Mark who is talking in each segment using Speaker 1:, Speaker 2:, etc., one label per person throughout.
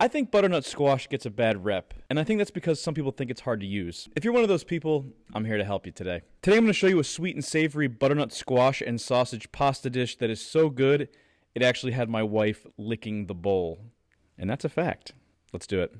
Speaker 1: I think butternut squash gets a bad rep, and I think that's because some people think it's hard to use. If you're one of those people, I'm here to help you today. Today I'm going to show you a sweet and savory butternut squash and sausage pasta dish that is so good, it actually had my wife licking the bowl. And that's a fact. Let's do it.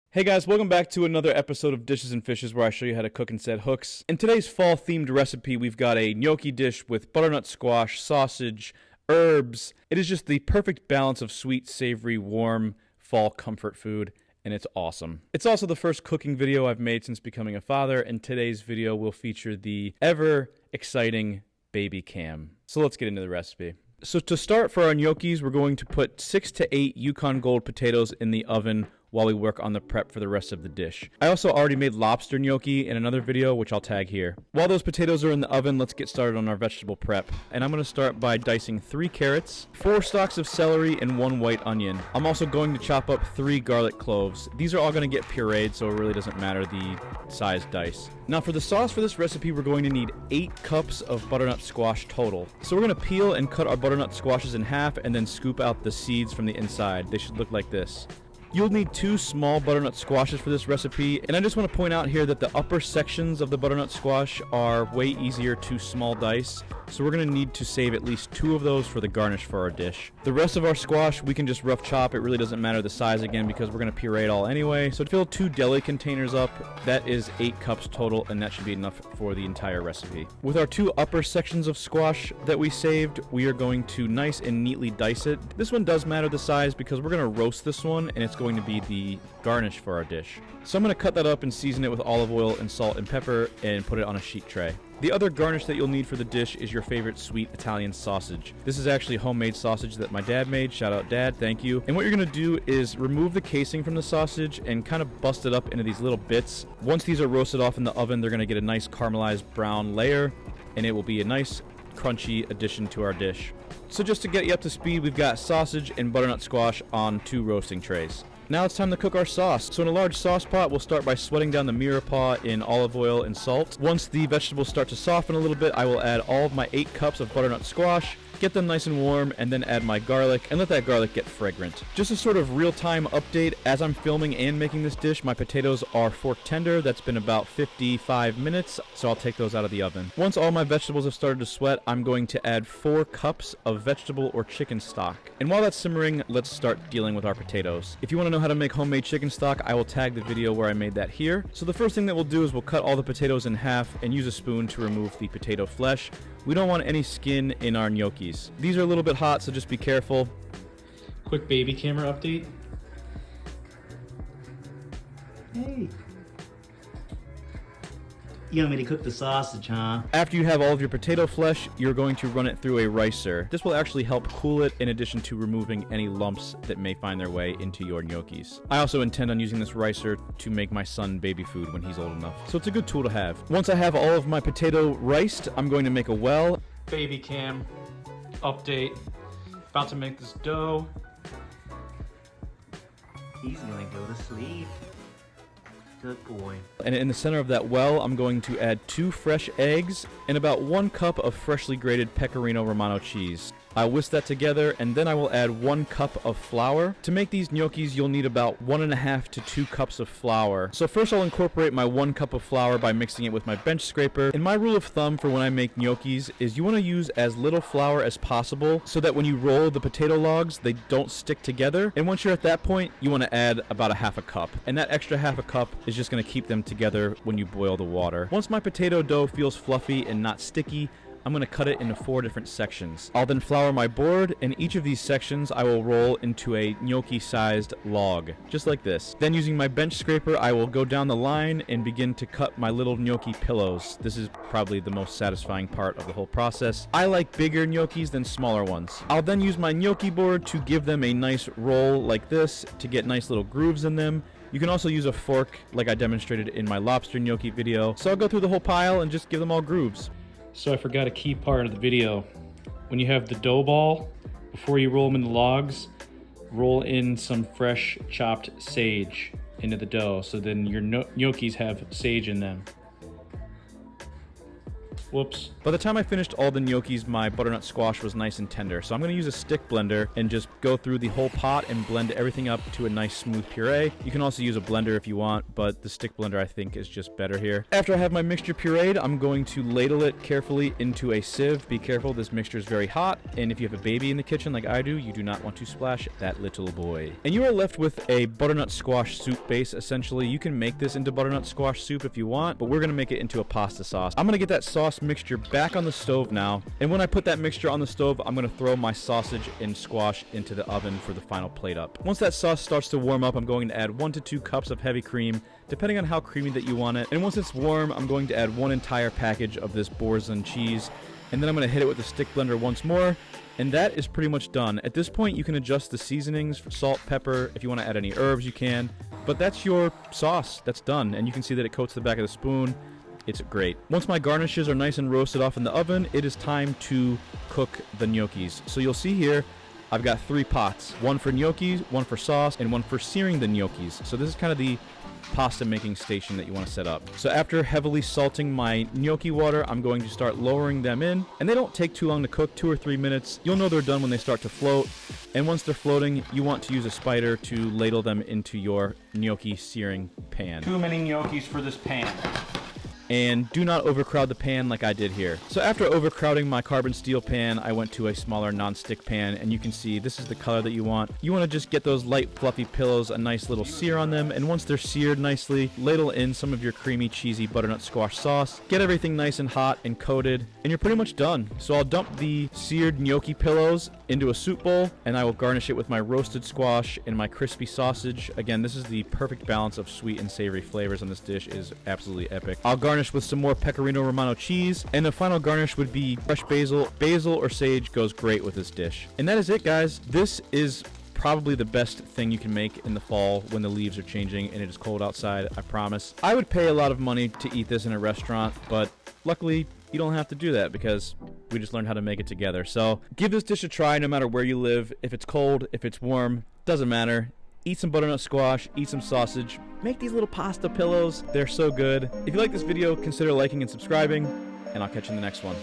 Speaker 1: Hey guys, welcome back to another episode of Dishes and Fishes where I show you how to cook and set hooks. In today's fall-themed recipe, we've got a gnocchi dish with butternut squash, sausage, herbs. It is just the perfect balance of sweet, savory, warm, fall comfort food, and it's awesome. It's also the first cooking video I've made since becoming a father, and today's video will feature the ever-exciting baby cam. So let's get into the recipe. So to start, for our gnocchis, we're going to put 6 to 8 Yukon Gold potatoes in the oven while we work on the prep for the rest of the dish. I also already made lobster gnocchi in another video, which I'll tag here. While those potatoes are in the oven, let's get started on our vegetable prep. And I'm going to start by dicing 3 carrots, 4 stalks of celery, and 1 white onion. I'm also going to chop up 3 garlic cloves. These are all going to get pureed, so it really doesn't matter the size dice. Now for the sauce for this recipe, we're going to need 8 cups of butternut squash total. So we're going to peel and cut our butternut squashes in half and then scoop out the seeds from the inside. They should look like this. You'll need 2 small butternut squashes for this recipe, and I just want to point out here that the upper sections of the butternut squash are way easier to small dice, so we're going to need to save at least 2 of those for the garnish for our dish. The rest of our squash we can just rough chop. It really doesn't matter the size again because we're going to puree it all anyway. So to fill 2 deli containers up, that is 8 cups total, and that should be enough for the entire recipe. With our 2 upper sections of squash that we saved, we are going to nice and neatly dice it. This one does matter the size because we're going to roast this one, and it's going to be the garnish for our dish. So I'm going to cut that up and season it with olive oil and salt and pepper and put it on a sheet tray. The other garnish that you'll need for the dish is your favorite sweet Italian sausage. This is actually homemade sausage that my dad made. Shout out Dad, thank you. And what you're going to do is remove the casing from the sausage and kind of bust it up into these little bits. Once these are roasted off in the oven, they're going to get a nice caramelized brown layer, and it will be a nice crunchy addition to our dish. So just to get you up to speed, we've got sausage and butternut squash on 2 roasting trays. Now it's time to cook our sauce. So in a large sauce pot, we'll start by sweating down the mirepoix in olive oil and salt. Once the vegetables start to soften a little bit, I will add all of my 8 cups of butternut squash, get them nice and warm, and then add my garlic and let that garlic get fragrant. Just a sort of real-time update, as I'm filming and making this dish, my potatoes are fork tender. That's been about 55 minutes, so I'll take those out of the oven. Once all my vegetables have started to sweat, I'm going to add 4 cups of vegetable or chicken stock. And while that's simmering, let's start dealing with our potatoes. If you want to know how to make homemade chicken stock, I will tag the video where I made that here. So the first thing that we'll do is we'll cut all the potatoes in half and use a spoon to remove the potato flesh. We don't want any skin in our gnocchis. These are a little bit hot, so just be careful.
Speaker 2: Quick baby camera update.
Speaker 3: Hey. You want me to cook the sausage, huh?
Speaker 1: After you have all of your potato flesh, you're going to run it through a ricer. This will actually help cool it in addition to removing any lumps that may find their way into your gnocchis. I also intend on using this ricer to make my son baby food when he's old enough. So it's a good tool to have. Once I have all of my potato riced, I'm going to make a well.
Speaker 2: Baby cam update. About to make this dough.
Speaker 3: He's gonna go to sleep. Good boy.
Speaker 1: And in the center of that well, I'm going to add 2 fresh eggs and about 1 cup of freshly grated Pecorino Romano cheese. I'll whisk that together, and then I will add 1 cup of flour. To make these gnocchis, you'll need about 1.5 to 2 cups of flour. So first I'll incorporate my 1 cup of flour by mixing it with my bench scraper. And my rule of thumb for when I make gnocchis is you want to use as little flour as possible so that when you roll the potato logs, they don't stick together. And once you're at that point, you want to add about 1/2 cup. And that extra 1/2 cup is just going to keep them together when you boil the water. Once my potato dough feels fluffy and not sticky, I'm going to cut it into 4 different sections. I'll then flour my board, and each of these sections I will roll into a gnocchi-sized log, just like this. Then using my bench scraper, I will go down the line and begin to cut my little gnocchi pillows. This is probably the most satisfying part of the whole process. I like bigger gnocchis than smaller ones. I'll then use my gnocchi board to give them a nice roll like this to get nice little grooves in them. You can also use a fork like I demonstrated in my lobster gnocchi video. So I'll go through the whole pile and just give them all grooves.
Speaker 2: So I forgot a key part of the video. when you have the dough ball, before you roll them in the logs, roll in some fresh chopped sage into the dough, so then your gnocchis have sage in them. Whoops.
Speaker 1: By the time I finished all the gnocchis, my butternut squash was nice and tender. So I'm going to use a stick blender and just go through the whole pot and blend everything up to a nice smooth puree. You can also use a blender if you want, but the stick blender I think is just better here. After I have my mixture pureed, I'm going to ladle it carefully into a sieve. Be careful, this mixture is very hot, and if you have a baby in the kitchen like I do, you do not want to splash that little boy. And you are left with a butternut squash soup base, essentially. You can make this into butternut squash soup if you want, but we're going to make it into a pasta sauce. I'm going to get that sauce mixture back on the stove now, and when I put that mixture on the stove, I'm going to throw my sausage and squash into the oven for the final plate up. Once that sauce starts to warm up, I'm going to add 1 to 2 cups of heavy cream, depending on how creamy that you want it. And once it's warm, I'm going to add 1 entire package of this Boursin cheese, and then I'm going to hit it with the stick blender once more, and that is pretty much done. At this point, you can adjust the seasonings for salt, pepper. If you want to add any herbs, you can, but that's your sauce. That's done, and you can see that it coats the back of the spoon. It's great. Once my garnishes are nice and roasted off in the oven, it is time to cook the gnocchis. So you'll see here, I've got 3 pots. 1 for gnocchis, 1 for sauce, and 1 for searing the gnocchis. So this is kind of the pasta making station that you want to set up. So after heavily salting my gnocchi water, I'm going to start lowering them in. And they don't take too long to cook, 2 or 3 minutes. You'll know they're done when they start to float. And once they're floating, you want to use a spider to ladle them into your gnocchi searing pan.
Speaker 2: Too many gnocchis for this pan.
Speaker 1: And do not overcrowd the pan like I did here. So after overcrowding my carbon steel pan, I went to a smaller non-stick pan, and you can see this is the color that you want. You want to just get those light fluffy pillows, a nice little sear on them, and once they're seared nicely, ladle in some of your creamy cheesy butternut squash sauce, get everything nice and hot and coated, and you're pretty much done. So I'll dump the seared gnocchi pillows into a soup bowl, and I will garnish it with my roasted squash and my crispy sausage. Again, this is the perfect balance of sweet and savory flavors on this dish. It is absolutely epic. I'll garnish with some more Pecorino Romano cheese, and the final garnish would be fresh basil. Basil or sage goes great with this dish. And that is it, guys. This is probably the best thing you can make in the fall when the leaves are changing and it is cold outside, I promise. I would pay a lot of money to eat this in a restaurant, but luckily you don't have to do that because we just learned how to make it together. So give this dish a try no matter where you live. If it's cold, if it's warm, doesn't matter. Eat some butternut squash, eat some sausage, make these little pasta pillows. They're so good. If you like this video, consider liking and subscribing, and I'll catch you in the next one.